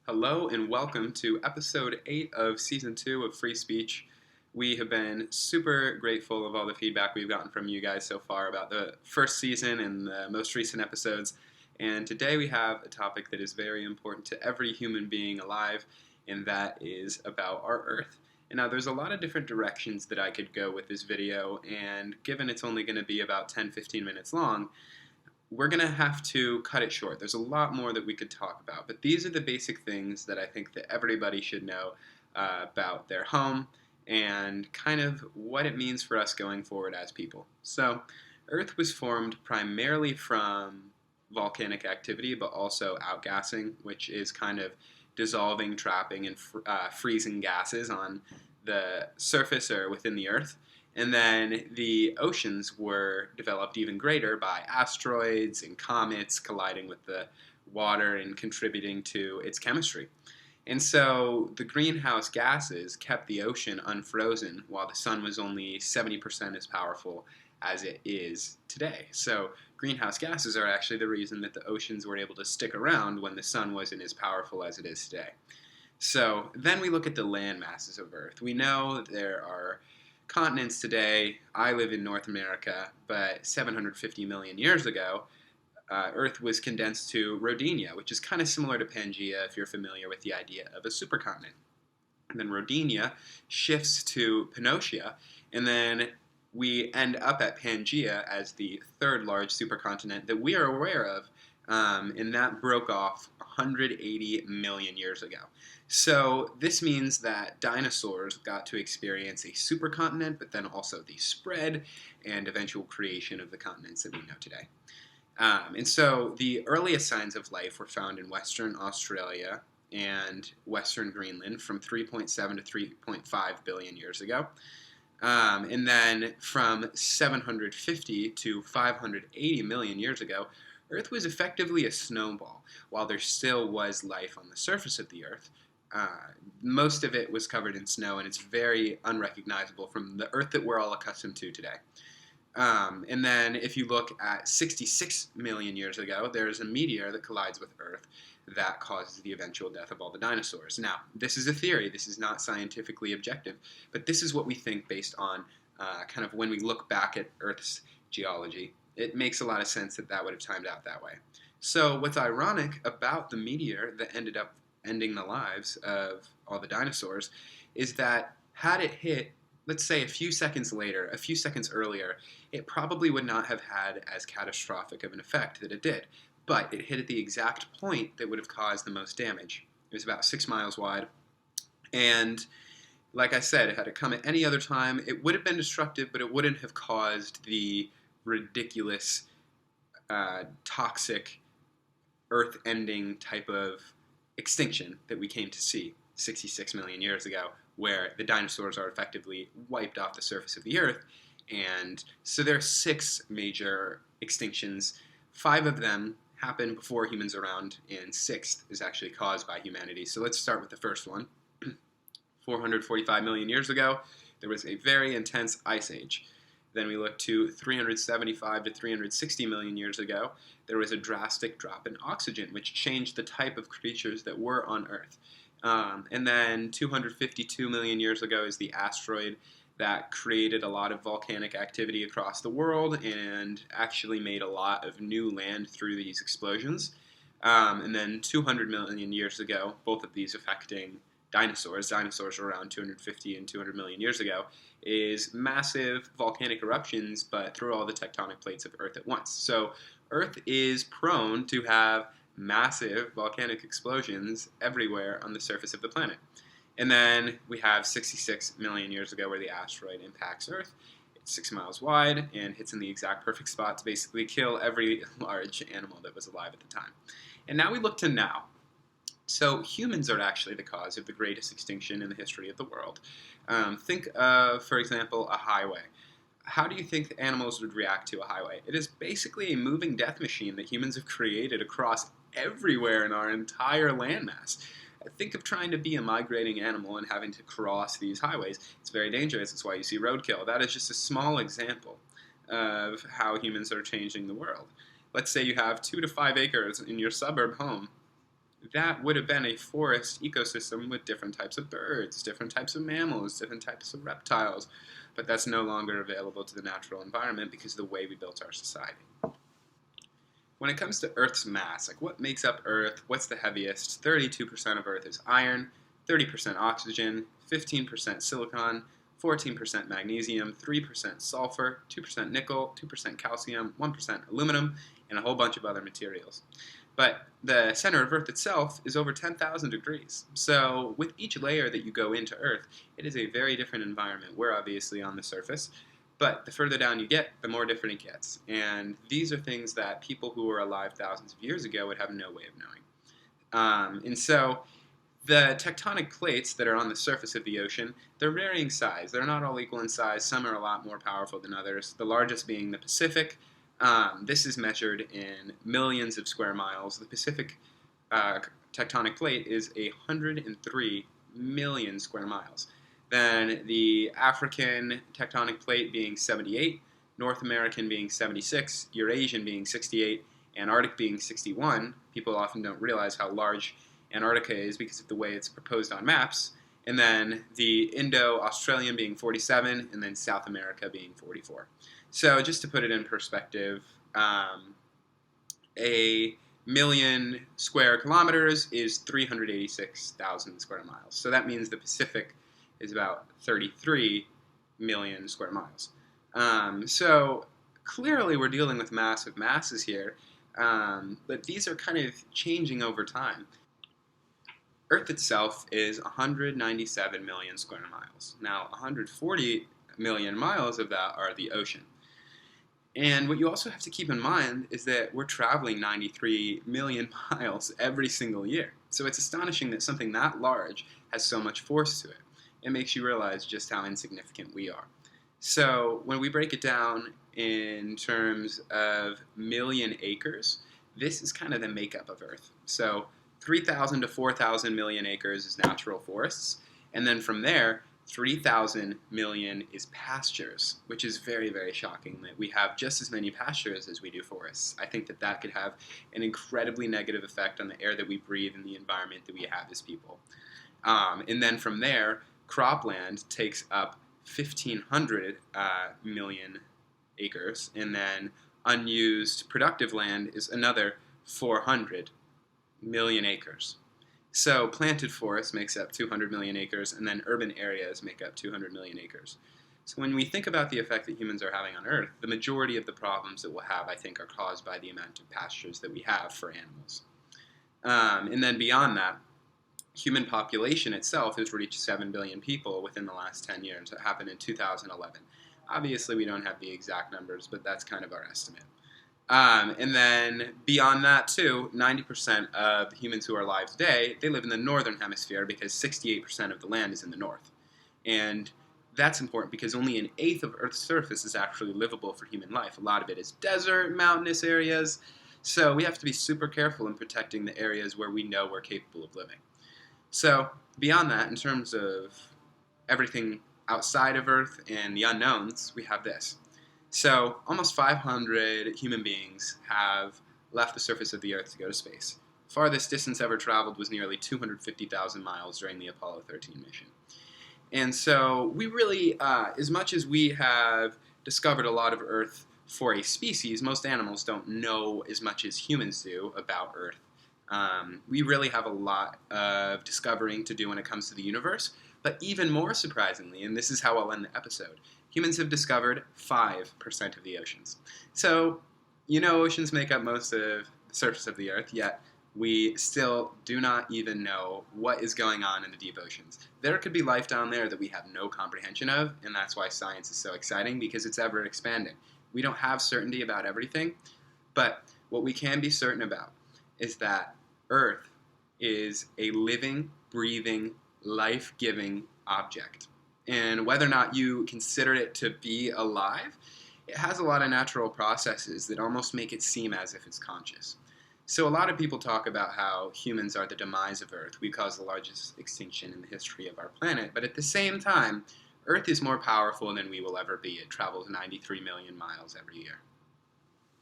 Hello and welcome to episode 8 of season 2 of Free Speech. We have been super grateful of all the feedback we've gotten from you guys so far about the first season and the most recent episodes. And today we have a topic that is very important to every human being alive, and that is about our Earth. And now there's a lot of different directions that I could go with this video, and given it's only going to be about 10-15 minutes long, we're going to have to cut it short. There's a lot more that we could talk about, but these are the basic things that I think that everybody should know about their home and kind of what it means for us going forward as people. So, Earth was formed primarily from volcanic activity, but also outgassing, which is kind of dissolving, trapping, and freezing gases on the surface or within the Earth. And then the oceans were developed even greater by asteroids and comets colliding with the water and contributing to its chemistry. And so the greenhouse gases kept the ocean unfrozen while the sun was only 70% as powerful as it is today. So greenhouse gases are actually the reason that the oceans were able to stick around when the sun wasn't as powerful as it is today. So then we look at the land masses of Earth. We know there are continents today. I live in North America, but 750 million years ago, Earth was condensed to Rodinia, which is kind of similar to Pangaea if you're familiar with the idea of a supercontinent. And then Rodinia shifts to Pannotia, and then we end up at Pangaea as the third large supercontinent that we are aware of, and that broke off 180 million years ago. So this means that dinosaurs got to experience a supercontinent, but then also the spread and eventual creation of the continents that we know today. And so the earliest signs of life were found in Western Australia and Western Greenland from 3.7 to 3.5 billion years ago. And then from 750 to 580 million years ago, Earth was effectively a snowball, while there still was life on the surface of the Earth. Most of it was covered in snow, and it's very unrecognizable from the Earth that we're all accustomed to today. And then if you look at 66 million years ago, there's a meteor that collides with Earth that causes the eventual death of all the dinosaurs. Now, this is a theory. This is not scientifically objective, but this is what we think based on kind of when we look back at Earth's geology. It makes a lot of sense that that would have timed out that way. So what's ironic about the meteor that ended up ending the lives of all the dinosaurs is that had it hit, let's say, a few seconds later, a few seconds earlier, it probably would not have had as catastrophic of an effect that it did. But it hit at the exact point that would have caused the most damage. It was about 6 miles wide. And like I said, had it come at any other time, it would have been destructive, but it wouldn't have caused the ridiculous, toxic, earth-ending type of extinction that we came to see 66 million years ago, where the dinosaurs are effectively wiped off the surface of the Earth. And so there are 6 major extinctions. 5 of them happened before humans around, and 6th is actually caused by humanity. So let's start with the first one. 445 million years ago, there was a very intense ice age. Then we look to 375 to 360 million years ago. There was a drastic drop in oxygen, which changed the type of creatures that were on Earth. And then 252 million years ago is the asteroid that created a lot of volcanic activity across the world and actually made a lot of new land through these explosions. And then 200 million years ago, both of these affecting dinosaurs were around 250 and 200 million years ago, is massive volcanic eruptions, but through all the tectonic plates of Earth at once. So Earth is prone to have massive volcanic explosions everywhere on the surface of the planet. And then we have 66 million years ago where the asteroid impacts Earth. It's 6 miles wide and hits in the exact perfect spot to basically kill every large animal that was alive at the time. And now we look to now. So humans are actually the cause of the greatest extinction in the history of the world. Think of, for example, a highway. How do you think animals would react to a highway? It is basically a moving death machine that humans have created across everywhere in our entire landmass. Think of trying to be a migrating animal and having to cross these highways. It's very dangerous. That's why you see roadkill. That is just a small example of how humans are changing the world. Let's say you have 2 to 5 acres in your suburb home. that would have been a forest ecosystem with different types of birds, different types of mammals, different types of reptiles, but that's no longer available to the natural environment because of the way we built our society. When it comes to Earth's mass, like what makes up Earth, what's the heaviest? 32% of Earth is iron, 30% oxygen, 15% silicon, 14% magnesium, 3% sulfur, 2% nickel, 2% calcium, 1% aluminum, and a whole bunch of other materials. But the center of Earth itself is over 10,000 degrees. So with each layer that you go into Earth, it is a very different environment. We're obviously on the surface, but the further down you get, the more different it gets. And these are things that people who were alive thousands of years ago would have no way of knowing. And so the tectonic plates that are on the surface of the ocean, they're varying size. They're not all equal in size. Some are a lot more powerful than others. The largest being the Pacific. This is measured in millions of square miles. The Pacific tectonic plate is 103 million square miles. Then the African tectonic plate being 78, North American being 76, Eurasian being 68, Antarctic being 61. People often don't realize how large Antarctica is because of the way it's proposed on maps. And then the Indo-Australian being 47, and then South America being 44. So just to put it in perspective, a million square kilometers is 386,000 square miles. So that means the Pacific is about 33 million square miles. So clearly we're dealing with massive masses here, but these are kind of changing over time. Earth itself is 197 million square miles. Now, 140 million miles of that are the ocean. And what you also have to keep in mind is that we're traveling 93 million miles every single year. So it's astonishing that something that large has so much force to it. It makes you realize just how insignificant we are. So when we break it down in terms of million acres, this is kind of the makeup of Earth. So 3,000 to 4,000 million acres is natural forests, and then from there, 3,000 million is pastures, which is very, very shocking that we have just as many pastures as we do forests. I think that that could have an incredibly negative effect on the air that we breathe and the environment that we have as people. And then from there, cropland takes up 1,500 million acres, and then unused productive land is another 400 million acres. So planted forest makes up 200 million acres, and then urban areas make up 200 million acres. So when we think about the effect that humans are having on Earth, the majority of the problems that we'll have, I think, are caused by the amount of pastures that we have for animals. And then beyond that, human population itself has reached 7 billion people within the last 10 years. That happened in 2011. Obviously, we don't have the exact numbers, but that's kind of our estimate. And then beyond that, too, 90% of the humans who are alive today, they live in the northern hemisphere because 68% of the land is in the north. And that's important because only an eighth of Earth's surface is actually livable for human life. A lot of it is desert, mountainous areas. So we have to be super careful in protecting the areas where we know we're capable of living. So beyond that, in terms of everything outside of Earth and the unknowns, we have this. So almost 500 human beings have left the surface of the Earth to go to space. Farthest distance ever traveled was nearly 250,000 miles during the Apollo 13 mission. And so we really, as much as we have discovered a lot of Earth for a species, most animals don't know as much as humans do about Earth. We really have a lot of discovering to do when it comes to the universe, but even more surprisingly, and this is how I'll end the episode, humans have discovered 5% of the oceans. So, oceans make up most of the surface of the Earth, yet we still do not even know what is going on in the deep oceans. There could be life down there that we have no comprehension of, and that's why science is so exciting, because it's ever expanding. We don't have certainty about everything, but what we can be certain about is that Earth is a living, breathing, life-giving object. And whether or not you consider it to be alive, it has a lot of natural processes that almost make it seem as if it's conscious. So a lot of people talk about how humans are the demise of Earth. We caused the largest extinction in the history of our planet. But at the same time, Earth is more powerful than we will ever be. It travels 93 million miles every year.